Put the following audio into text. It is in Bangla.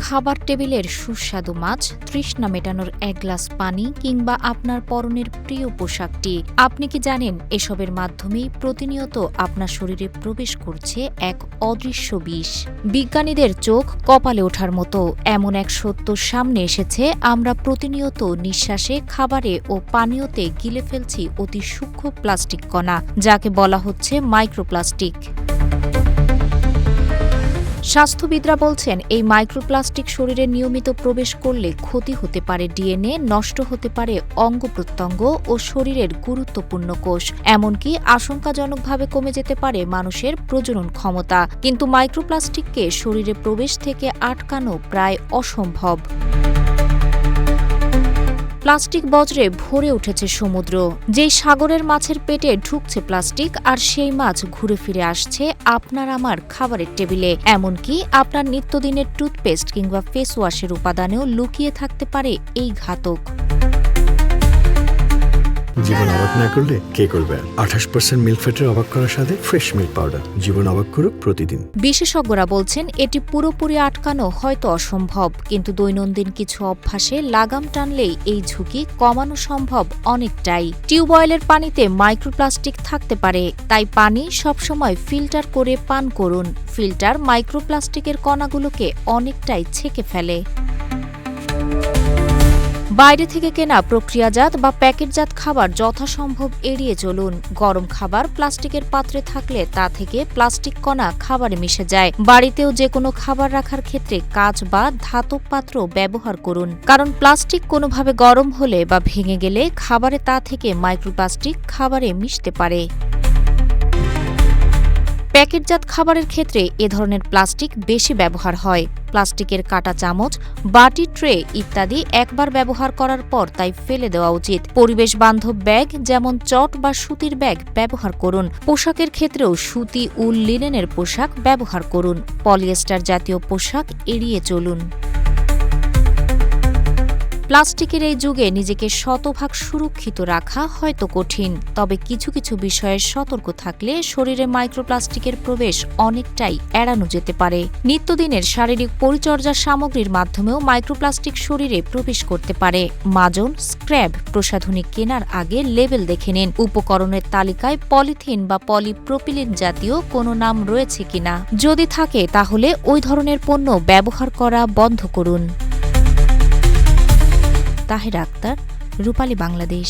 খাবার টেবিলের সুস্বাদু মাছ, তৃষ্ণা মেটানোর এক গ্লাস পানি কিংবা আপনার পরনের প্রিয় পোশাকটি। আপনি কি জানেন এসবের মাধ্যমেই প্রতিনিয়ত আপনার শরীরে প্রবেশ করছে এক অদৃশ্য বিষ? বিজ্ঞানীদের চোখ কপালে ওঠার মতো এমন এক সত্য সামনে এসেছে। আমরা প্রতিনিয়ত নিঃশ্বাসে, খাবারে ও পানীয়তে গিলে ফেলছি অতি সূক্ষ্ম প্লাস্টিক কণা, যাকে বলা হচ্ছে মাইক্রোপ্লাস্টিক। স্বাস্থ্যবিদরা বলছেন, এই মাইক্রোপ্লাস্টিক শরীরে নিয়মিত প্রবেশ করলে ক্ষতি হতে পারে ডিএনএ, নষ্ট হতে পারে অঙ্গ প্রত্যঙ্গ ও শরীরের গুরুত্বপূর্ণ কোষ, এমনকি আশঙ্কাজনকভাবে কমে যেতে পারে মানুষের প্রজনন ক্ষমতা। কিন্তু মাইক্রোপ্লাস্টিককে শরীরে প্রবেশ থেকে আটকানো প্রায় অসম্ভব। প্লাস্টিক বজ্রে ভরে উঠেছে সমুদ্র। যেই সাগরের মাছের পেটে ঢুকছে প্লাস্টিক, আর সেই মাছ ঘুরে ফিরে আসছে আপনার আমার খাবারের টেবিলে। এমনকি আপনার নিত্যদিনের টুথপেস্ট কিংবা ফেস ওয়াশের উপাদানেও লুকিয়ে থাকতে পারে এই ঘাতক। জীবন অবাক না করলে কে করবে? 28% মিল্ক ফ্যাটের অবাক করার সাথে ফ্রেশ মিল্ক পাউডার। জীবন অবাক করুক প্রতিদিন। বিশেষজ্ঞরা বলছেন, এটি পুরোপুরি আটকানো হয়তো অসম্ভব, কিন্তু দৈনন্দিন কিছু অভ্যাসে লাগাম টানলেই এই ঝুঁকি কমানো সম্ভব অনেকটাই। টিউবওয়েলের পানিতে মাইক্রোপ্লাস্টিক থাকতে পারে, তাই পানি সবসময় ফিল্টার করে পান করুন। ফিল্টার মাইক্রোপ্লাস্টিকের কণাগুলোকে অনেকটাই ছেঁকে ফেলে। বাইরে থেকে কেনা প্রক্রিয়াজাত বা প্যাকেটজাত খাবার যথাসম্ভব এড়িয়ে চলুন। গরম খাবার প্লাস্টিকের পাত্রে থাকলে তা থেকে প্লাস্টিক কণা খাবারে মিশে যায়। বাড়িতেও যে কোনো খাবার রাখার ক্ষেত্রে কাঁচ বা ধাতব পাত্র ব্যবহার করুন, কারণ প্লাস্টিক কোনোভাবে গরম হলে বা ভেঙে গেলে খাবারে তা থেকে মাইক্রোপ্লাস্টিক খাবারে মিশতে পারে। প্যাকেটজাত খাবারের ক্ষেত্রে এ ধরনের প্লাস্টিক বেশি ব্যবহার হয়। প্লাস্টিকের কাঁটা চামচ, বাটি, ট্রে ইত্যাদি একবার ব্যবহার করার পর তাই ফেলে দেওয়া উচিত। পরিবেশ বান্ধব ব্যাগ যেমন চট বা সুতির ব্যাগ ব্যবহার করুন। পোশাকের ক্ষেত্রেও সুতি, উল, লিনেনের পোশাক ব্যবহার করুন। পলিয়েস্টার জাতীয় পোশাক এড়িয়ে চলুন। প্লাস্টিকের এই যুগে নিজেকে শতভাগ সুরক্ষিত রাখা হয়তো কঠিন, তবে কিছু কিছু বিষয়ে সতর্ক থাকলে শরীরে মাইক্রোপ্লাস্টিকের প্রবেশ অনেকটাই এড়ানো যেতে পারে। নিত্যদিনের শারীরিক পরিচর্যার সামগ্রীর মাধ্যমেও মাইক্রোপ্লাস্টিক শরীরে প্রবেশ করতে পারে। মাজন, স্ক্র্যাব প্রসাধনী কেনার আগে লেবেল দেখে নিন। উপকরণের তালিকায় পলিথিন বা পলিপ্রোপিলিন জাতীয় কোনো নাম রয়েছে কিনা। যদি থাকে তাহলে ওই ধরনের পণ্য ব্যবহার করা বন্ধ করুন। তাহেরা আক্তার, রূপালী বাংলাদেশ।